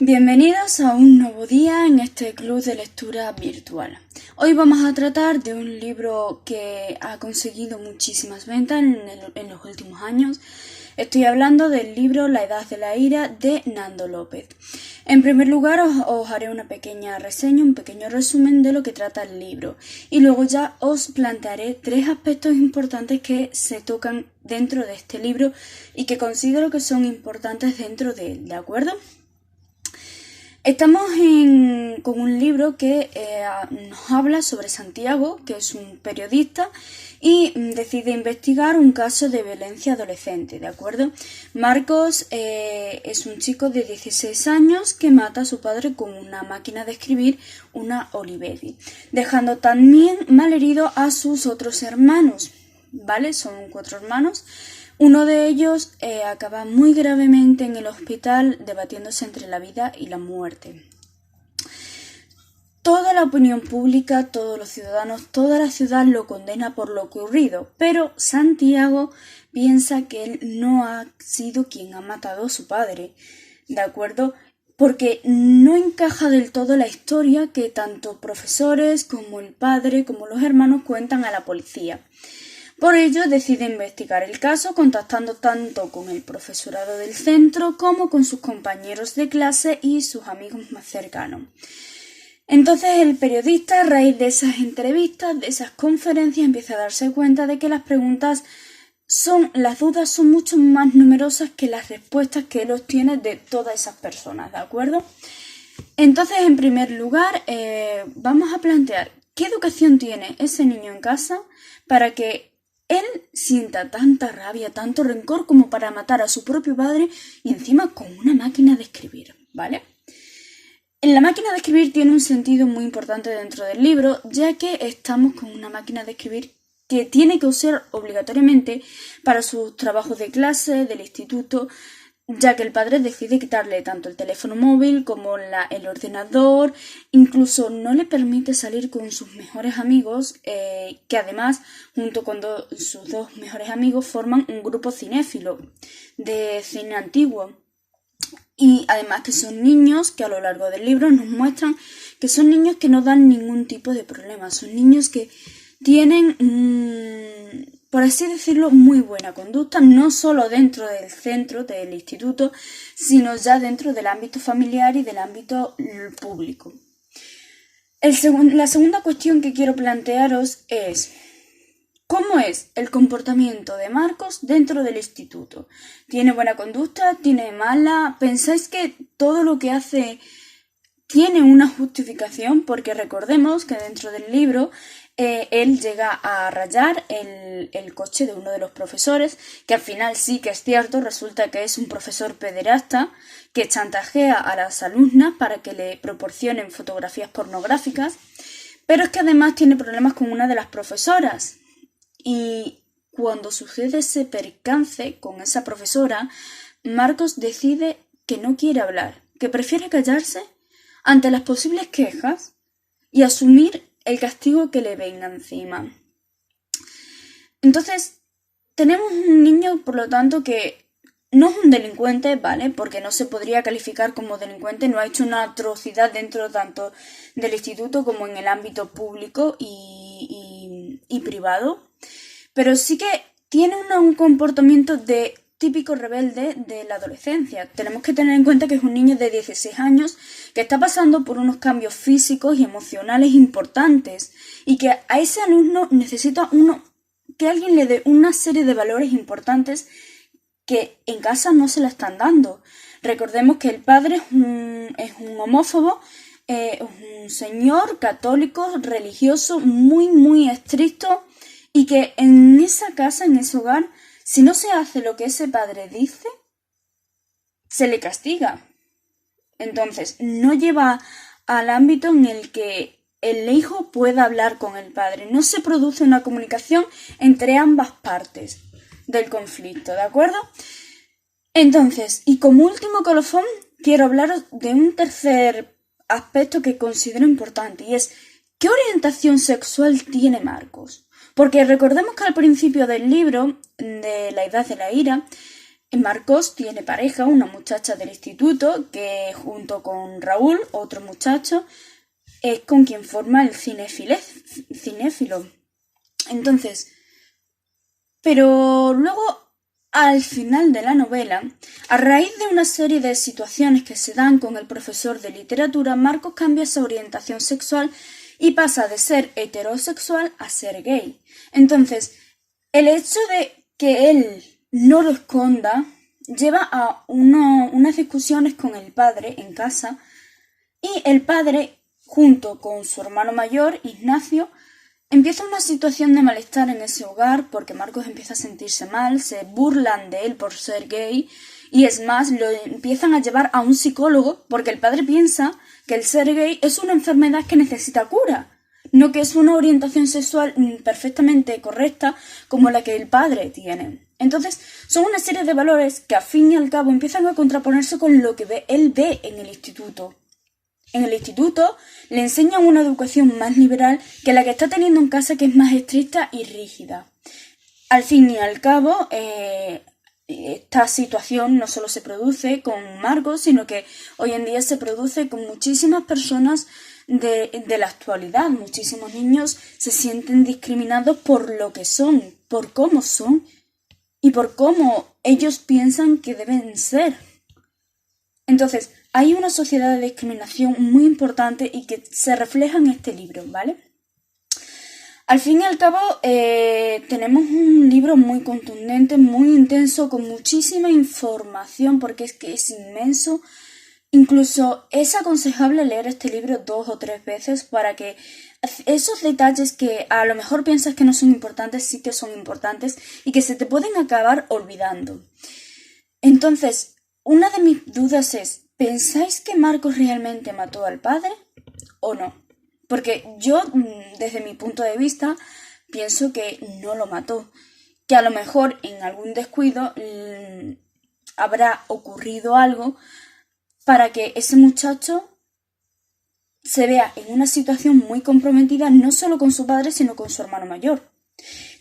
Bienvenidos a un nuevo día en este club de lectura virtual. Hoy vamos a tratar de un libro que ha conseguido muchísimas ventas en los últimos años. Estoy hablando del libro La Edad de la Ira de Nando López. En primer lugar os haré una pequeña reseña, un pequeño resumen de lo que trata el libro y luego ya os plantearé 3 aspectos importantes que se tocan dentro de este libro y que considero que son importantes dentro de él, ¿de acuerdo? Estamos con un libro que nos habla sobre Santiago, que es un periodista y decide investigar un caso de violencia adolescente, ¿de acuerdo? Marcos es un chico de 16 años que mata a su padre con una máquina de escribir, una Olivetti, dejando también malherido a sus otros hermanos, ¿vale? Son 4 hermanos. Uno de ellos acaba muy gravemente en el hospital debatiéndose entre la vida y la muerte. Toda la opinión pública, todos los ciudadanos, toda la ciudad lo condena por lo ocurrido, pero Santiago piensa que él no ha sido quien ha matado a su padre, ¿de acuerdo? Porque no encaja del todo la historia que tanto profesores como el padre como los hermanos cuentan a la policía. Por ello decide investigar el caso contactando tanto con el profesorado del centro como con sus compañeros de clase y sus amigos más cercanos. Entonces el periodista, a raíz de esas entrevistas, de esas conferencias, empieza a darse cuenta de que las dudas son mucho más numerosas que las respuestas que él obtiene de todas esas personas, ¿de acuerdo? Entonces, en primer lugar, vamos a plantear qué educación tiene ese niño en casa para que él sienta tanta rabia, tanto rencor como para matar a su propio padre y encima con una máquina de escribir, ¿vale? La máquina de escribir tiene un sentido muy importante dentro del libro, ya que estamos con una máquina de escribir que tiene que usar obligatoriamente para sus trabajos de clase, del instituto, ya que el padre decide quitarle tanto el teléfono móvil como el ordenador, incluso no le permite salir con sus mejores amigos, que además, junto con sus 2 mejores amigos, forman un grupo cinéfilo de cine antiguo. Y además que son niños que a lo largo del libro nos muestran que son niños que no dan ningún tipo de problema, son niños que tienen, por así decirlo, muy buena conducta, no solo dentro del centro, del instituto, sino ya dentro del ámbito familiar y del ámbito público. La segunda cuestión que quiero plantearos es: ¿cómo es el comportamiento de Marcos dentro del instituto? ¿Tiene buena conducta? ¿Tiene mala? ¿Pensáis que todo lo que hace tiene una justificación? Porque recordemos que dentro del libro él llega a rayar el coche de uno de los profesores, que al final sí que es cierto, resulta que es un profesor pederasta que chantajea a las alumnas para que le proporcionen fotografías pornográficas, pero es que además tiene problemas con una de las profesoras. Y cuando sucede ese percance con esa profesora, Marcos decide que no quiere hablar, que prefiere callarse ante las posibles quejas y asumir el castigo que le venga encima. Entonces, tenemos un niño, por lo tanto, que no es un delincuente, ¿vale? Porque no se podría calificar como delincuente, no ha hecho una atrocidad dentro tanto del instituto como en el ámbito público y privado, pero sí que tiene un comportamiento de típico rebelde de la adolescencia. Tenemos que tener en cuenta que es un niño de 16 años que está pasando por unos cambios físicos y emocionales importantes y que a ese alumno necesita que alguien le dé una serie de valores importantes que en casa no se la están dando. Recordemos que el padre es un homófobo, un señor católico, religioso, muy, muy estricto, y que en esa casa, en ese hogar, si no se hace lo que ese padre dice, se le castiga. Entonces, no lleva al ámbito en el que el hijo pueda hablar con el padre. No se produce una comunicación entre ambas partes del conflicto, ¿de acuerdo? Entonces, y como último colofón, quiero hablaros de un tercer aspecto que considero importante, y es: ¿qué orientación sexual tiene Marcos? Porque recordemos que al principio del libro, de La Edad de la Ira, Marcos tiene pareja, una muchacha del instituto, que junto con Raúl, otro muchacho, es con quien forma el cinéfilo. Entonces, pero luego, al final de la novela, a raíz de una serie de situaciones que se dan con el profesor de literatura, Marcos cambia su orientación sexual y pasa de ser heterosexual a ser gay. Entonces, el hecho de que él no lo esconda lleva a unas discusiones con el padre en casa, y el padre, junto con su hermano mayor, Ignacio, empieza una situación de malestar en ese hogar porque Marcos empieza a sentirse mal, se burlan de él por ser gay y es más, lo empiezan a llevar a un psicólogo porque el padre piensa que el ser gay es una enfermedad que necesita cura, no que es una orientación sexual perfectamente correcta como la que el padre tiene. Entonces, son una serie de valores que, al fin y al cabo, empiezan a contraponerse con lo que él ve en el instituto. En el instituto le enseñan una educación más liberal que la que está teniendo en casa, que es más estricta y rígida. Al fin y al cabo, esta situación no solo se produce con Marcos, sino que hoy en día se produce con muchísimas personas de la actualidad. Muchísimos niños se sienten discriminados por lo que son, por cómo son y por cómo ellos piensan que deben ser. Entonces, hay una sociedad de discriminación muy importante y que se refleja en este libro, ¿vale? Al fin y al cabo, tenemos un libro muy contundente, muy intenso, con muchísima información, porque es que es inmenso. Incluso es aconsejable leer este libro 2 o 3 veces para que esos detalles que a lo mejor piensas que no son importantes, sí que son importantes y que se te pueden acabar olvidando. Entonces, una de mis dudas es, ¿pensáis que Marcos realmente mató al padre o no? Porque yo, desde mi punto de vista, pienso que no lo mató, que a lo mejor en algún descuido habrá ocurrido algo para que ese muchacho se vea en una situación muy comprometida, no solo con su padre, sino con su hermano mayor.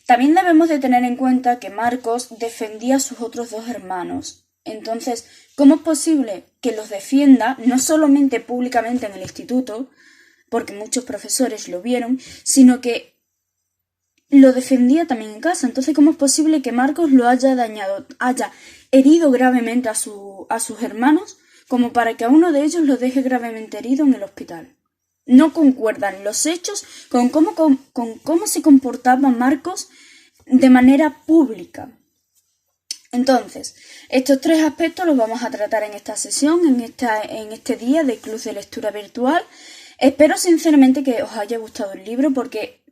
También debemos de tener en cuenta que Marcos defendía a sus otros 2 hermanos. Entonces, ¿cómo es posible que los defienda, no solamente públicamente en el instituto, porque muchos profesores lo vieron, sino que lo defendía también en casa? Entonces, ¿cómo es posible que Marcos lo haya dañado, haya herido gravemente a sus hermanos, como para que a uno de ellos lo deje gravemente herido en el hospital? No concuerdan los hechos con cómo se comportaba Marcos de manera pública. Entonces, estos 3 aspectos los vamos a tratar en esta sesión, en este día de Club de Lectura Virtual. Espero sinceramente que os haya gustado el libro, porque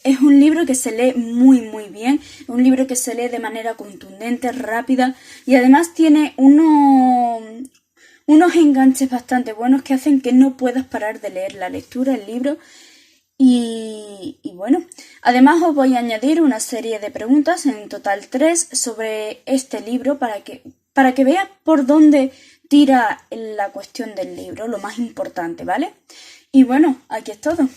es un libro que se lee muy muy bien, un libro que se lee de manera contundente, rápida, y además tiene unos enganches bastante buenos que hacen que no puedas parar de leer la lectura, el libro. Y bueno, además os voy a añadir una serie de preguntas, en total 3, sobre este libro para que veas por dónde tira la cuestión del libro, lo más importante, ¿vale? Y bueno, aquí es todo.